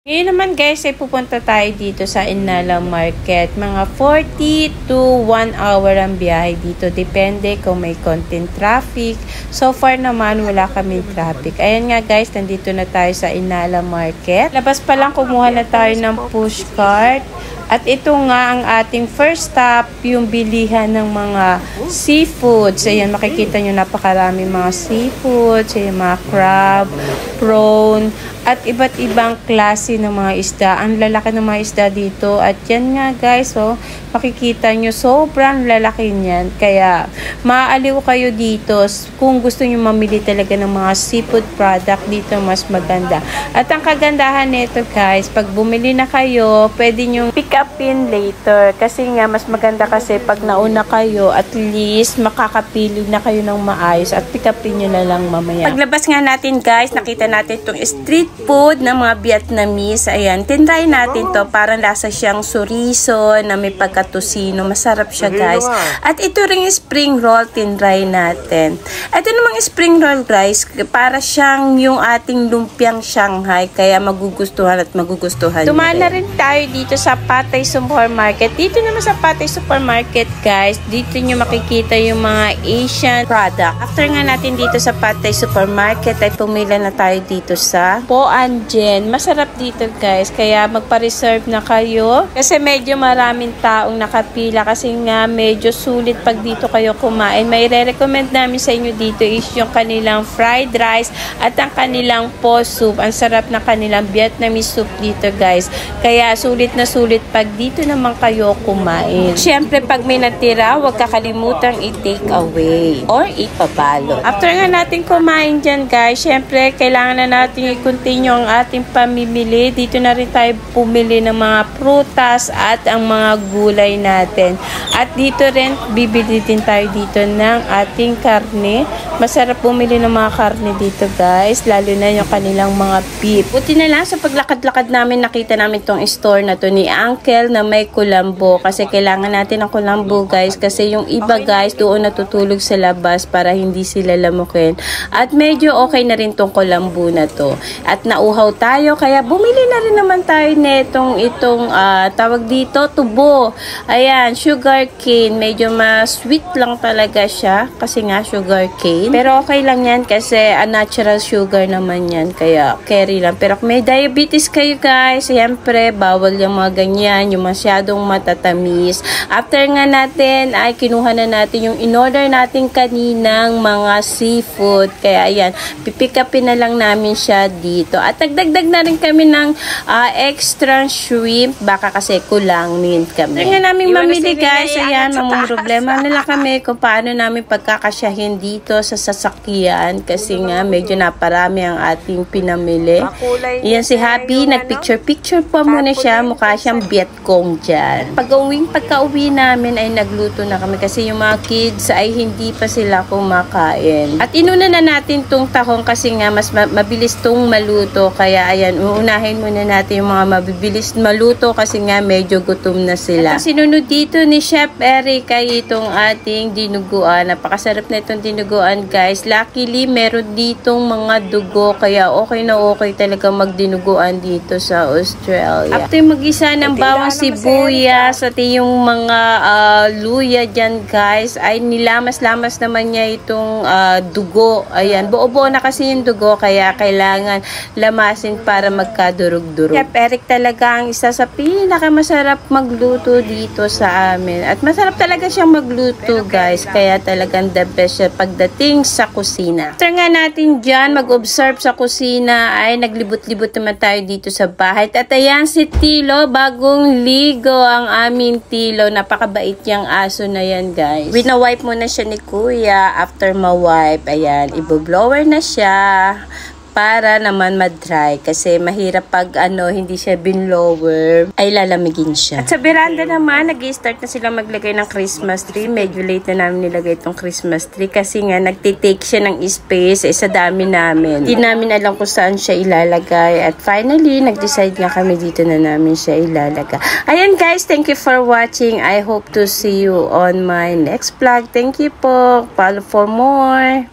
Ngayon naman guys ay pupunta tayo dito sa Inala Market. Mga 40 to 1 hour ang biyahe dito. Depende kung may konting traffic. So far naman wala kaming traffic. Ayan nga guys, nandito na tayo sa Inala Market. Labas pa lang kumuha na tayo ng pushcart. At ito nga ang ating first stop, yung bilihan ng mga seafoods. Ayan, makikita nyo napakaraming mga seafoods. Ayan, mga crab, prawn, at iba't ibang klase ng mga isda. Ang lalaki ng mga isda dito. At yan nga guys, oh, makikita nyo sobrang lalaki niyan. Kaya maaaliw kayo dito kung gusto nyo mamili talaga ng mga seafood product dito, mas maganda. At ang kagandahan nito guys, pag bumili na kayo, pwede nyo pick upin later. Kasi nga mas maganda kasi pag nauna kayo, at least makakapili na kayo ng maayos at pick upin nyo na lang mamaya. Paglabas nga natin guys, nakita natin itong street food ng mga Vietnamese. Ayan, tinry natin to. Parang lasa siyang chorizo na may pagkatusino. Masarap siya guys. At ito ring spring roll, tinry natin. Ito namang spring roll guys, para siyang yung ating lumpiang Shanghai. Kaya magugustuhan at magugustuhan. Tumaan na rin tayo dito sa Patay Supermarket. Dito naman sa Patay Supermarket guys, dito nyo makikita yung mga Asian product. After nga natin dito sa Patay Supermarket, ay pumila na tayo dito sa Po Anjen. Masarap dito guys, kaya magpa-reserve na kayo kasi medyo maraming taong nakapila kasi nga medyo sulit pag dito kayo kumain. May re-recommend namin sa inyo dito is yung kanilang fried rice at ang kanilang po soup. Ang sarap na kanilang Vietnamese soup dito guys, kaya sulit na sulit pag dito naman kayo kumain. Siyempre pag may natira, huwag kakalimutang i-take away or ipabalo. After nga natin kumain dyan guys, siyempre kailangan na natin i-continue ang ating pamimili. Dito na rin tayo pumili ng mga prutas at ang mga gulay natin. At dito rin, bibili din tayo dito ng ating karne. Masarap bumili ng mga karne dito guys, lalo na yung kanilang mga beef. Buti na lang sa paglakad-lakad namin, nakita namin tong store na to ni Uncle na may kulambo. Kasi kailangan natin ng kulambo guys, kasi yung iba guys doon natutulog sa labas para hindi sila lamukin. At medyo okay na rin tong kulambo na to. At nauhaw tayo, kaya bumili na rin naman tayo netong tawag dito, tubo. Ayan, sugar cane. Medyo ma-sweet lang talaga siya kasi nga sugar cane. Pero okay lang yan kasi natural sugar naman yan. Kaya carry lang. Pero kung may diabetes kayo guys, siyempre bawal yung mga ganyan, yung masyadong matatamis. After nga natin ay kinuha na natin yung in-order natin kaninang mga seafood. Kaya ayan, pipick upin na lang namin siya dito. At nagdagdag na rin kami ng extra shrimp. Baka kasi kulang mint kami. Tingnan namin mamili guys. Ayan, mamang problema nila kami kung paano namin pagkakasyahin dito sa sasakyan. Kasi nga medyo naparami ang ating pinamili. Ayan si Happy. Nagpicture-picture pa muna siya. Mukha siyang Vietcong dyan. Pagka-uwi namin ay nagluto na kami. Kasi yung mga kids ay hindi pa sila kumakain. At inuna na natin tong tahong kasi nga mas mabilis tong maluto. Kaya ayan, uunahin muna natin yung mga mabibilis maluto kasi nga medyo gutom na sila. At sinunod dito ni Chef Eric ay itong ating dinuguan. Napakasarap na itong dinuguan guys. Luckily, meron ditong mga dugo. Kaya okay na okay talaga magdinuguan dito sa Australia. After mag-isa ng bawang sibuyas at yung mga luya dyan guys, ay nilamas-lamas naman niya itong dugo. Ayan, buo-buo na kasi yung dugo kaya kailangan lamasin para magkadurog-durog. Chef Eric talaga ang isa sa pinakamasarap magluto dito sa amin. At masarap talaga siyang magluto guys. Kaya talagang the best siya pagdating sa kusina. After nga natin dyan mag-observe sa kusina ay naglibot-libot naman tayo dito sa bahay. At ayan si Tilo, bagong ligo ang aming Tilo. Napakabait niyang aso na yan guys. Wina-wipe muna siya ni Kuya. After ma-wipe, ayan, i-blower na siya para naman ma-dry kasi mahirap pag hindi siya binlower ay lalamigin siya. At sa veranda naman nag-i-start na sila maglagay ng Christmas tree. Medyo late na namin nilagay itong Christmas tree kasi nga nagtitake siya ng space sa dami namin. Hindi namin alam kung saan siya ilalagay at finally nag-decide nga kami dito na namin siya ilalagay. Ayan guys, thank you for watching. I hope to see you on my next vlog. Thank you po. Follow for more.